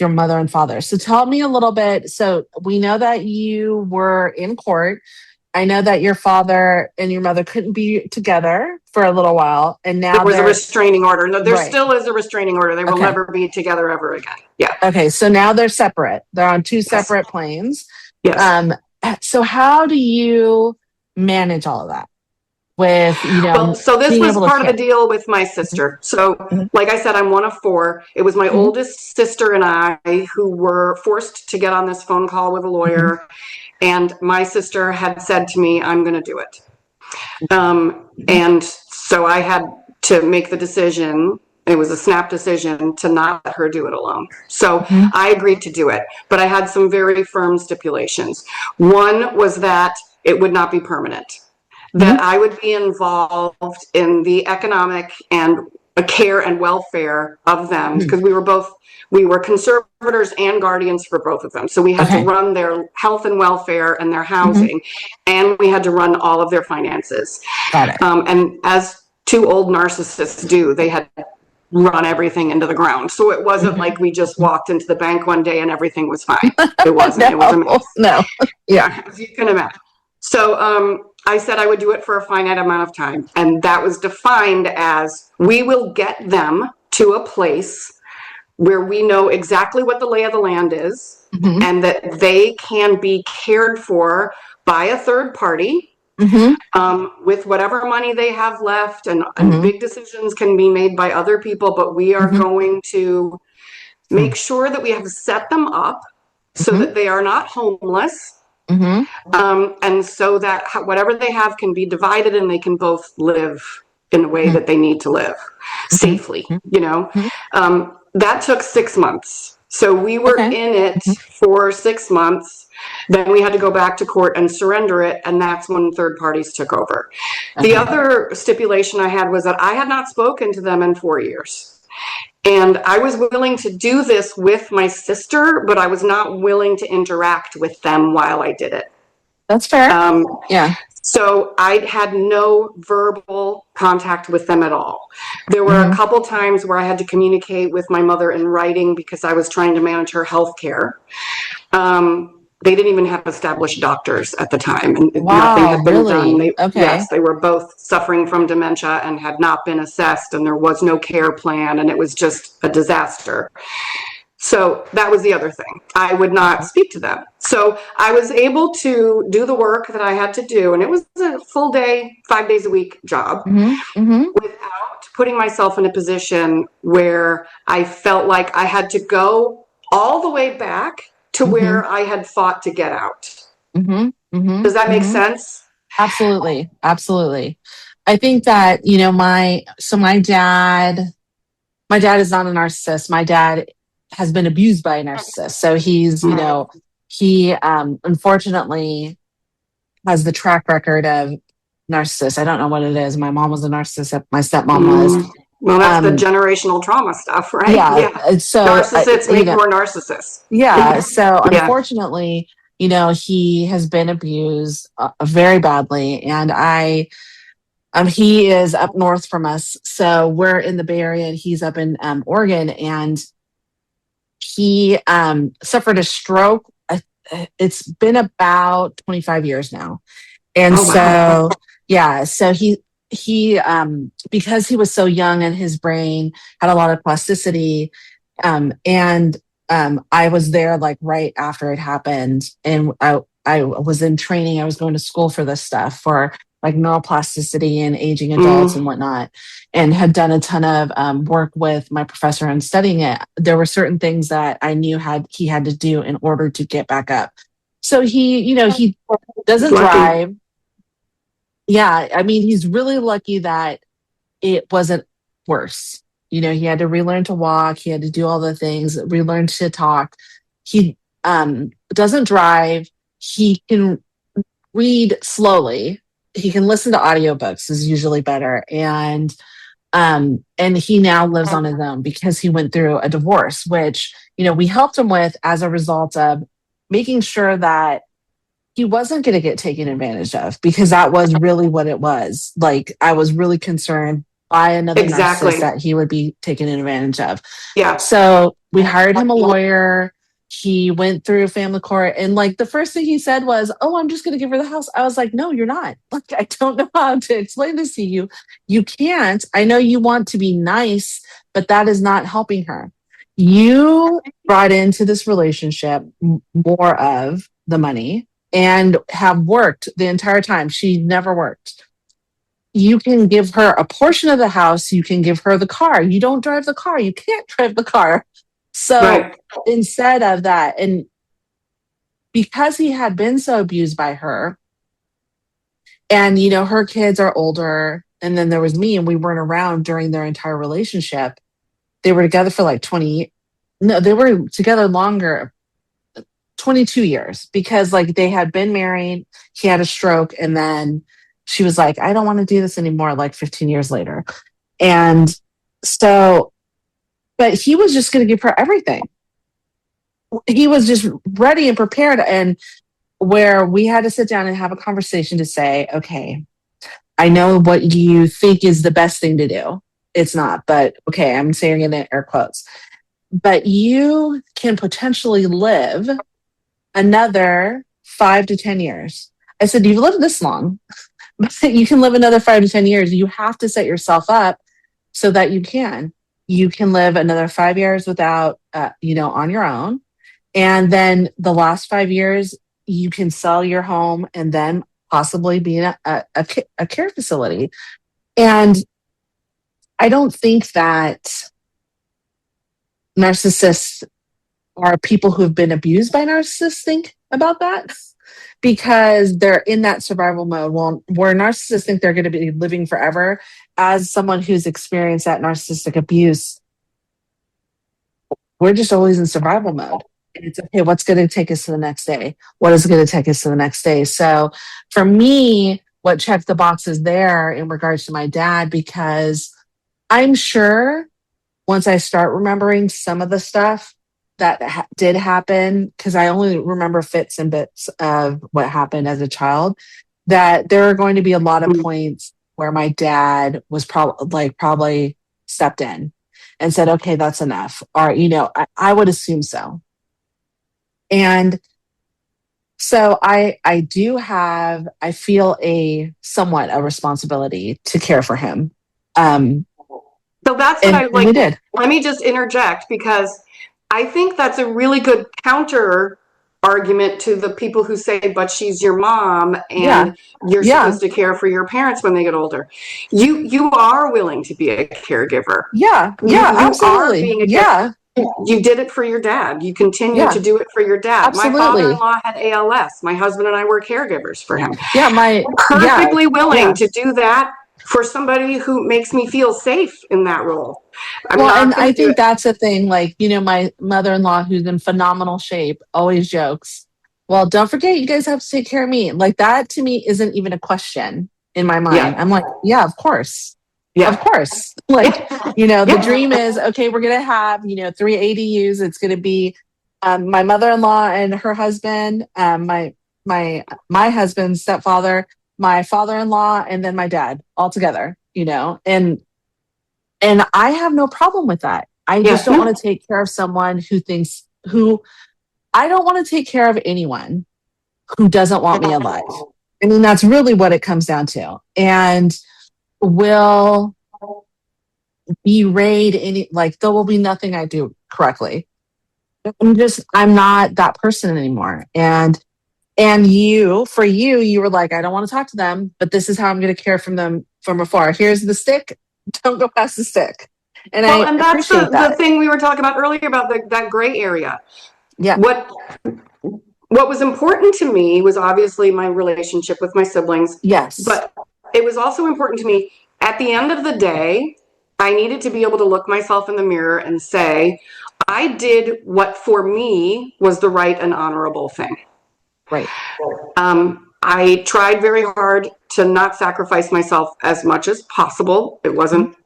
mother and father. So tell me a little bit. So we know that you were in court. I know that your father and your mother couldn't be together for a little while, and now there was a they're restraining order. No, there right. still is a restraining order. They will Okay. never be together ever again. Yeah. Okay, so now they're separate. They're on two separate planes. Yes. So how do you manage all of that? With Well, so this being was able to part of the care. deal with my sister. So, like I said, I'm one of four. It was my oldest sister and I who were forced to get on this phone call with a lawyer. And my sister had said to me, I'm going to do it. And so I had to make the decision. It was a snap decision to not let her do it alone. So I agreed to do it, but I had some very firm stipulations. One was that it would not be permanent, that I would be involved in the economic and care and welfare of them, because we were conservators and guardians for both of them. So we had to run their health and welfare and their housing, and we had to run all of their finances. Got it. And as two old narcissists do, they had run everything into the ground. So it wasn't like we just walked into the bank one day and everything was fine. It wasn't. It was a mess. No. Yeah, as you can imagine. So I said I would do it for a finite amount of time. And that was defined as, we will get them to a place where we know exactly what the lay of the land is, and that they can be cared for by a third party, with whatever money they have left, and big decisions can be made by other people, but we are going to make sure that we have set them up so that they are not homeless, and so that whatever they have can be divided and they can both live in the way that they need to live safely, that took 6 months. So we were in it for 6 months. Then we had to go back to court and surrender it, and that's when third parties took over. The other stipulation I had was that I had not spoken to them in 4 years. And I was willing to do this with my sister, but I was not willing to interact with them while I did it. That's fair. Yeah. So I had no verbal contact with them at all. There were a couple times where I had to communicate with my mother in writing because I was trying to manage her health care. They didn't even have established doctors at the time, and nothing had been done. Yes, they were both suffering from dementia and had not been assessed, and there was no care plan, and it was just a disaster. So that was the other thing. I would not speak to them. So I was able to do the work that I had to do, and it was a full day, 5 days a week job, without putting myself in a position where I felt like I had to go all the way back to where I had fought to get out. Does that make sense? Absolutely. Absolutely. I think that, my dad is not a narcissist. My dad has been abused by a narcissist. So he's, he unfortunately has the track record of narcissist. I don't know what it is. My mom was a narcissist. My stepmom was. Well, that's the generational trauma stuff, right? Yeah. So narcissists make more narcissists. Yeah. So unfortunately, he has been abused very badly. And he is up north from us. So we're in the Bay Area and he's up in Oregon, and he suffered a stroke. It's been about 25 years now. And so he because he was so young and his brain had a lot of plasticity, and I was there like right after it happened, and I was in training. I was going to school for this stuff, for like neuroplasticity and aging adults and whatnot, and had done a ton of work with my professor and studying it. There were certain things that I knew he had to do in order to get back up. So he doesn't drive. yeah, I mean, he's really lucky that it wasn't worse. He had to relearn to walk. He had to do all the things, relearn to talk. He doesn't drive. He can read slowly. He can listen to audiobooks is usually better. And he now lives on his own because he went through a divorce, which, we helped him with as a result of making sure that he wasn't going to get taken advantage of, because that was really what it was. Like, I was really concerned by another narcissist Exactly. that he would be taken advantage of. Yeah. So we hired him a lawyer. He went through family court, and like the first thing he said was, "Oh, I'm just going to give her the house." I was like, "No, you're not. Like, I don't know how to explain this to you. You can't. I know you want to be nice, but that is not helping her. You brought into this relationship more of the money and have worked the entire time. She never worked. You can give her a portion of the house. You can give her the car. You don't drive the car. You can't drive the car." So Right. instead of that, and because he had been so abused by her, and, her kids are older, and then there was me, and we weren't around during their entire relationship. They were together for like 20, no, they were together longer, 22 years, because like they had been married. He had a stroke, and then she was like, "I don't want to do this anymore," like 15 years later. And so, but he was just going to give her everything. He was just ready and prepared. And where we had to sit down and have a conversation to say, "Okay, I know what you think is the best thing to do. It's not, but okay, I'm saying it in air quotes. But you can potentially live another 5 to 10 years." I said, "You've lived this long, but you can live another 5 to 10 years. You have to set yourself up so that you can. You can live another 5 years without, on your own. And then the last 5 years, you can sell your home and then possibly be in a care facility." And I don't think that narcissists or people who have been abused by narcissists think about that, because they're in that survival mode. Well, where narcissists think they're going to be living forever, as someone who's experienced that narcissistic abuse, we're just always in survival mode. And it's okay, what's going to take us to the next day? What is going to take us to the next day? So for me, what checked the boxes there in regards to my dad, because I'm sure once I start remembering some of the stuff that did happen, because I only remember fits and bits of what happened as a child, that there are going to be a lot of points where my dad was probably stepped in and said, "Okay, that's enough." Or, I would assume so. And so I feel somewhat a responsibility to care for him. So that's what And I we like. did. Let me just interject, because I think that's a really good counter argument to the people who say, "But she's your mom Yeah. and you're Yeah. supposed to care for your parents when they get older." You are willing to be a caregiver. Yeah. You Yeah. you are Absolutely. being a care. Yeah. You did it for your dad. You continue to Yeah. do it for your dad. My Absolutely. father-in-law had ALS. My husband and I were caregivers for him. Yeah. Yeah. Perfectly willing Yeah. to do that for somebody who makes me feel safe in that role. I'm Well, and not going I to do think it. that's the thing. Like, my mother-in-law, who's in phenomenal shape, always jokes, "Well, don't forget, you guys have to take care of me." Like, that to me isn't even a question in my mind. Yeah. I'm like, yeah, of course. Of Yeah. course. Like, Yeah. the Yeah. dream is, okay, we're going to have, 3 ADUs. It's going to be my mother-in-law and her husband, my husband's stepfather, my father-in-law, and then my dad all together, and I have no problem with that. I just Yeah. don't No. want to take care of someone who I don't want to take care of anyone who doesn't want me alive. I mean, that's really what it comes down to. And will berate there will be nothing I do correctly. I'm not that person anymore. And you were like, "I don't want to talk to them, but this is how I'm going to care from them from afar. Here's the stick. Don't go past the stick." And Well, I and that's appreciate the that. thing we were talking about earlier about that gray area. Yeah. What was important to me was obviously my relationship with my siblings, Yes. but it was also important to me at the end of the day, I needed to be able to look myself in the mirror and say, I did what for me was the right and honorable thing. Right. I tried very hard to not sacrifice myself as much as possible. It wasn't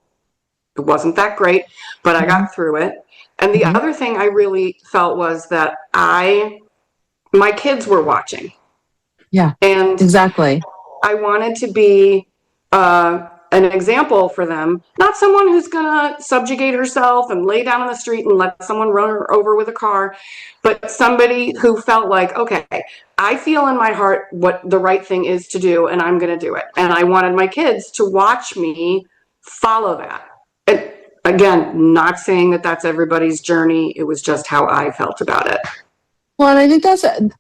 that great, but I got through it. And the other thing I really felt was that my kids were watching. Yeah, And exactly. I wanted to be an example for them, not someone who's going to subjugate herself and lay down on the street and let someone run her over with a car, but somebody who felt like, okay, I feel in my heart what the right thing is to do, and I'm going to do it. And I wanted my kids to watch me follow that. And again, not saying that that's everybody's journey. It was just how I felt about it. Well, and I think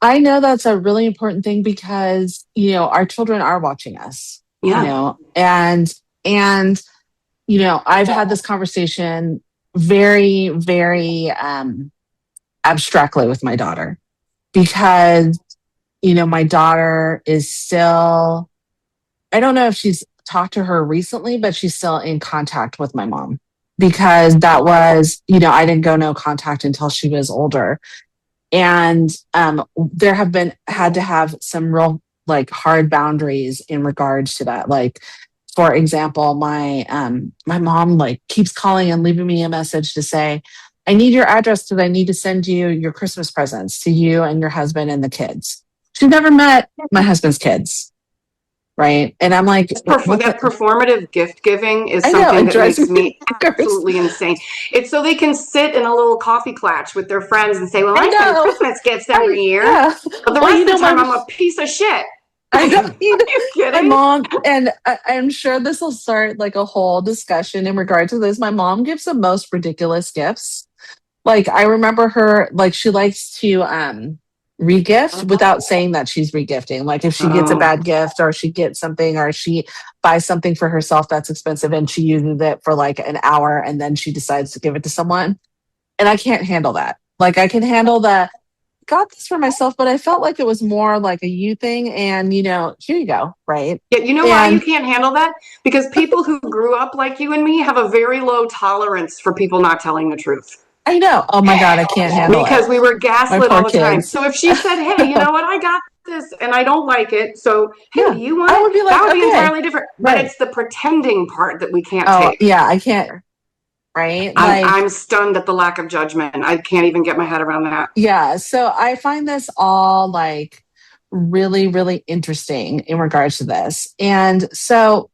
I know that's a really important thing because, our children are watching us, Yeah. and, I've had this conversation very, very, abstractly with my daughter because, my daughter is still, I don't know if she's talked to her recently, but she's still in contact with my mom because that was, I didn't go no contact until she was older. And there had to have some real like hard boundaries in regards to that. Like, for example, my mom like keeps calling and leaving me a message to say, I need your address because I need to send you your Christmas presents to you and your husband and the kids. She's never met my husband's kids. Right. And I'm like, that performative gift giving is I know, something it that makes drives me absolutely insane. It's so they can sit in a little coffee klatch with their friends and say, well, I send Christmas gifts every year. Yeah. But the rest of the time, I'm a piece of shit. I don't Are you kidding? My mom, and I'm sure this will start like a whole discussion in regard to this. My mom gives the most ridiculous gifts. Like, I remember her, like, she likes to regift without saying that she's regifting. Like, if she gets a bad gift or she gets something or she buys something for herself that's expensive and she uses it for like an hour and then she decides to give it to someone. And I can't handle that. Like, I can handle that. Got this for myself, but I felt like it was more like a you thing. And, here you go. Right. Yeah, you know why you can't handle that? Because people who grew up like you and me have a very low tolerance for people not telling the truth. I know. Oh my God, I can't handle because it. We were gaslit all the time. Kids. So if she said, hey, you know what, I got this and I don't like it. So, hey, yeah, do you want I would it? be like, that would be okay. entirely different. Right. But it's the pretending part that we can't take. Yeah, I can't. Right. I'm stunned at the lack of judgment. I can't even get my head around that. Yeah. So I find this all like really, really interesting in regards to this. And so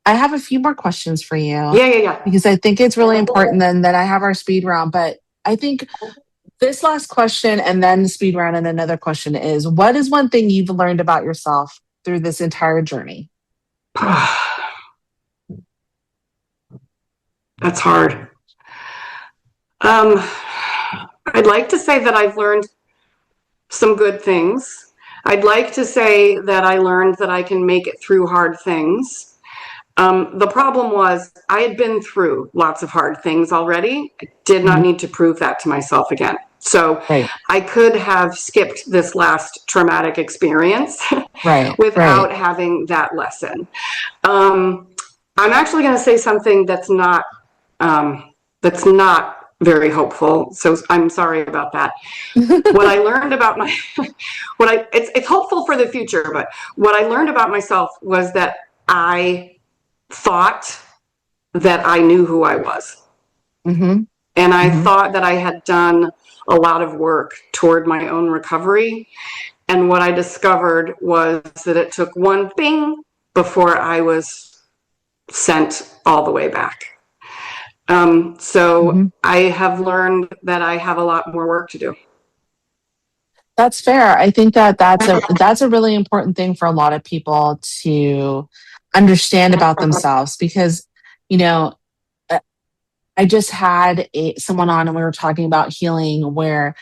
I have a few more questions for you. Yeah. Because I think it's really important. Then I have our speed round. But I think this last question and then the speed round and another question is, what is one thing you've learned about yourself through this entire journey? That's hard. I'd like to say that I've learned some good things. I'd like to say that I learned that I can make it through hard things. The problem was I had been through lots of hard things already. I did not need to prove that to myself again. So I could have skipped this last traumatic experience without having that lesson. I'm actually going to say something that's not very hopeful. So I'm sorry about that. What I learned about it's hopeful for the future, but what I learned about myself was that I thought that I knew who I was. And I thought that I had done a lot of work toward my own recovery. And what I discovered was that it took one bing before I was sent all the way back. I have learned that I have a lot more work to do. That's fair. I think that's a really important thing for a lot of people to understand about themselves because, I just had someone on and we were talking about healing where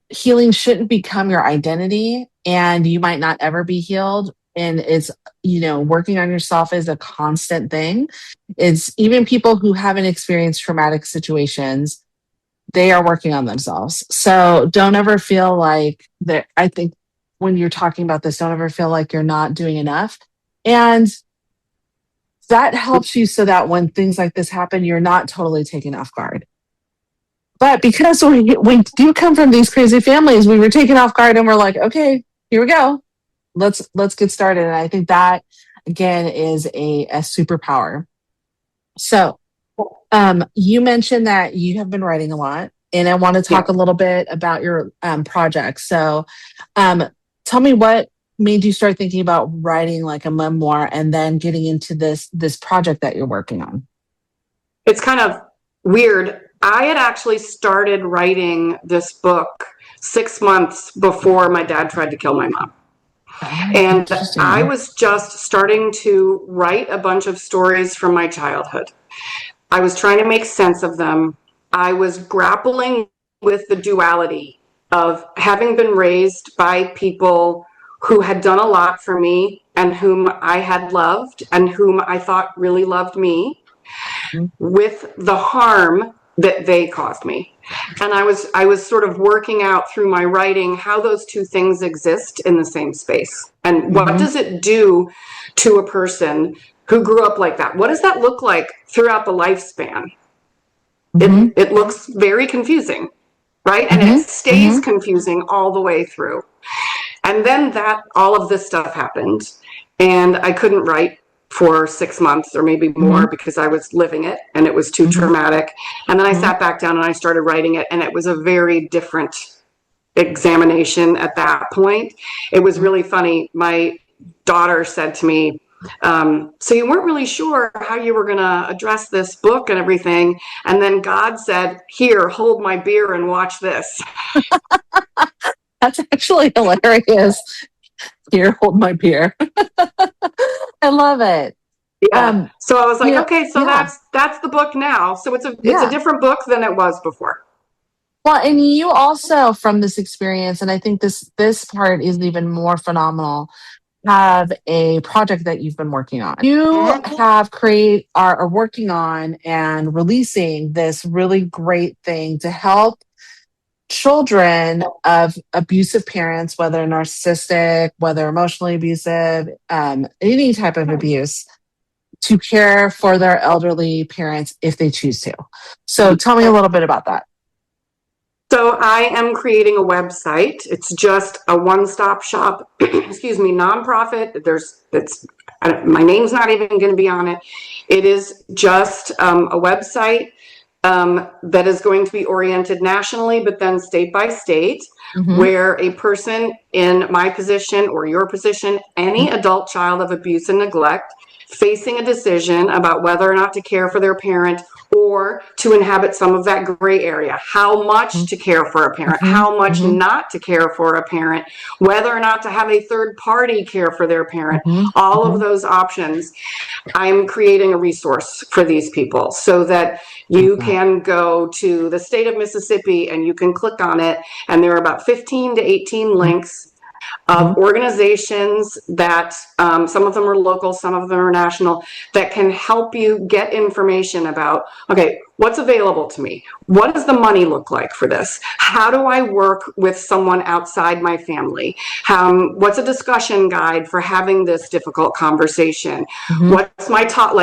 healing shouldn't become your identity and you might not ever be healed. And it's, working on yourself is a constant thing. It's even people who haven't experienced traumatic situations, they are working on themselves. So don't ever feel like that. I think when you're talking about this, don't ever feel like you're not doing enough. And that helps you so that when things like this happen, you're not totally taken off guard. But because we do come from these crazy families, we were taken off guard and we're like, okay, here we go. Let's get started. And I think that again is a superpower. So you mentioned that you have been writing a lot, and I want to talk a little bit about your project. So tell me what made you start thinking about writing like a memoir and then getting into this project that you're working on? It's kind of weird. I had actually started writing this book 6 months before my dad tried to kill my mom. And I was just starting to write a bunch of stories from my childhood. I was trying to make sense of them. I was grappling with the duality of having been raised by people who had done a lot for me and whom I had loved and whom I thought really loved me, with the harm that they caused me. And I was sort of working out through my writing how those two things exist in the same space. And what does it do to a person who grew up like that? What does that look like throughout the lifespan? It looks very confusing, right? And it stays confusing all the way through. And then all of this stuff happened, and I couldn't write for 6 months or maybe more because I was living it and it was too traumatic. And then I sat back down and I started writing it, and it was a very different examination at that point. It was really funny. My daughter said to me, so you weren't really sure how you were going to address this book and everything. And then God said, here, hold my beer and watch this. That's actually hilarious. Here, hold my beer. I love it. Yeah. So I was like, okay, so that's the book now. So it's a different book than it was before. Well, and you also, from this experience, and I think this part is even more phenomenal, have a project that you've been working on. You have are working on and releasing this really great thing to help children of abusive parents, whether narcissistic, whether emotionally abusive, any type of abuse, to care for their elderly parents if they choose to. So tell me a little bit about that. So I am creating a website. It's just a one-stop shop, excuse me, nonprofit. My name's not even going to be on it. It is just a website that is going to be oriented nationally, but then state by state, where a person in my position or your position, any adult child of abuse and neglect, facing a decision about whether or not to care for their parent or to inhabit some of that gray area, how much to care for a parent, how much not to care for a parent, whether or not to have a third party care for their parent, all of those options. I'm creating a resource for these people so that you can go to the state of Mississippi and you can click on it, and there are about 15 to 18 links of organizations that some of them are local, some of them are national, that can help you get information about, okay, what's available to me? What does the money look like for this? How do I work with someone outside my family? What's a discussion guide for having this difficult conversation? What's my top,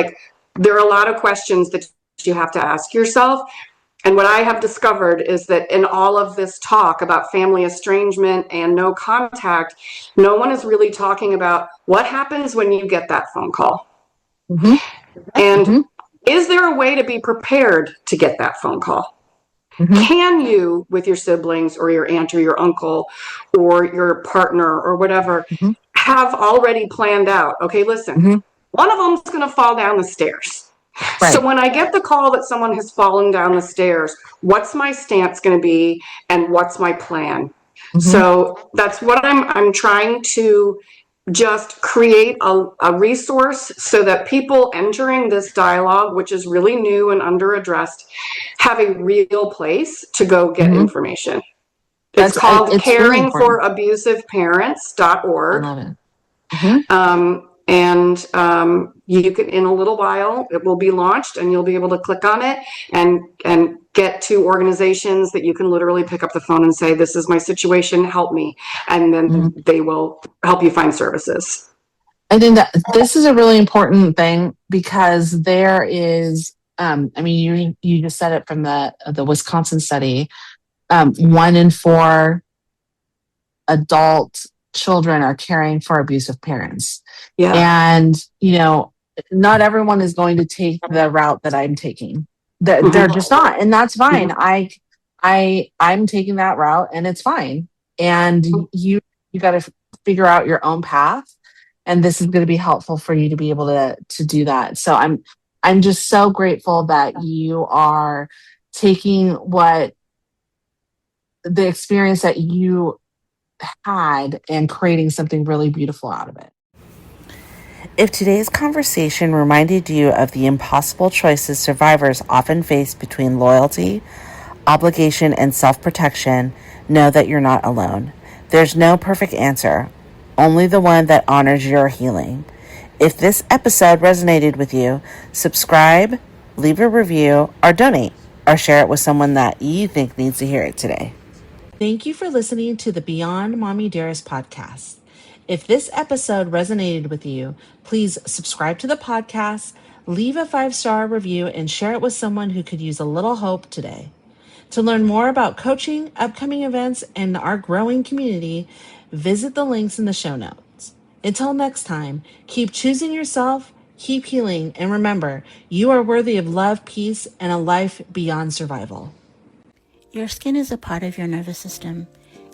there are a lot of questions that you have to ask yourself. And what I have discovered is that in all of this talk about family estrangement and no contact, no one is really talking about what happens when you get that phone call. And is there a way to be prepared to get that phone call? Can you, with your siblings or your aunt or your uncle or your partner or whatever, have already planned out, okay, listen, one of them's going to fall down the stairs. Right. So when I get the call that someone has fallen down the stairs, what's my stance going to be and what's my plan? So that's what I'm trying to just create a resource so that people entering this dialogue, which is really new and underaddressed, have a real place to go get information. It's called caringforabusiveparents.org. I love it. And you can, in a little while, it will be launched and you'll be able to click on it and get to organizations that you can literally pick up the phone and say, this is my situation, help me. And then they will help you find services. I think that this is a really important thing because there is, I mean, you just said it from the Wisconsin study. 1 in 4 adult children are caring for abusive parents, Yeah. and not everyone is going to take the route that I'm taking. They're Mhm. just not, and that's fine. Mhm. I'm taking that route, and it's fine. And you got to figure out your own path, and this is going to be helpful for you to be able to do that. So I'm just so grateful that you are taking what the experience that you had and creating something really beautiful out of it. If today's conversation reminded you of the impossible choices survivors often face between loyalty, obligation, and self-protection, know that you're not alone. There's no perfect answer, only the one that honors your healing. If this episode resonated with you, subscribe, leave a review, or donate, or share it with someone that you think needs to hear it today. Thank you for listening to the Beyond Mommy Dearest podcast. If this episode resonated with you, please subscribe to the podcast, leave a 5-star review, and share it with someone who could use a little hope today. To learn more about coaching, upcoming events, and our growing community, visit the links in the show notes. Until next time, keep choosing yourself, keep healing, and remember, you are worthy of love, peace, and a life beyond survival. Your skin is a part of your nervous system,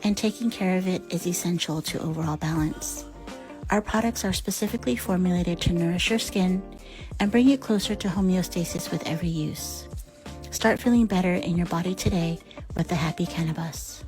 and taking care of it is essential to overall balance. Our products are specifically formulated to nourish your skin and bring you closer to homeostasis with every use. Start feeling better in your body today with the Happy Cannabis.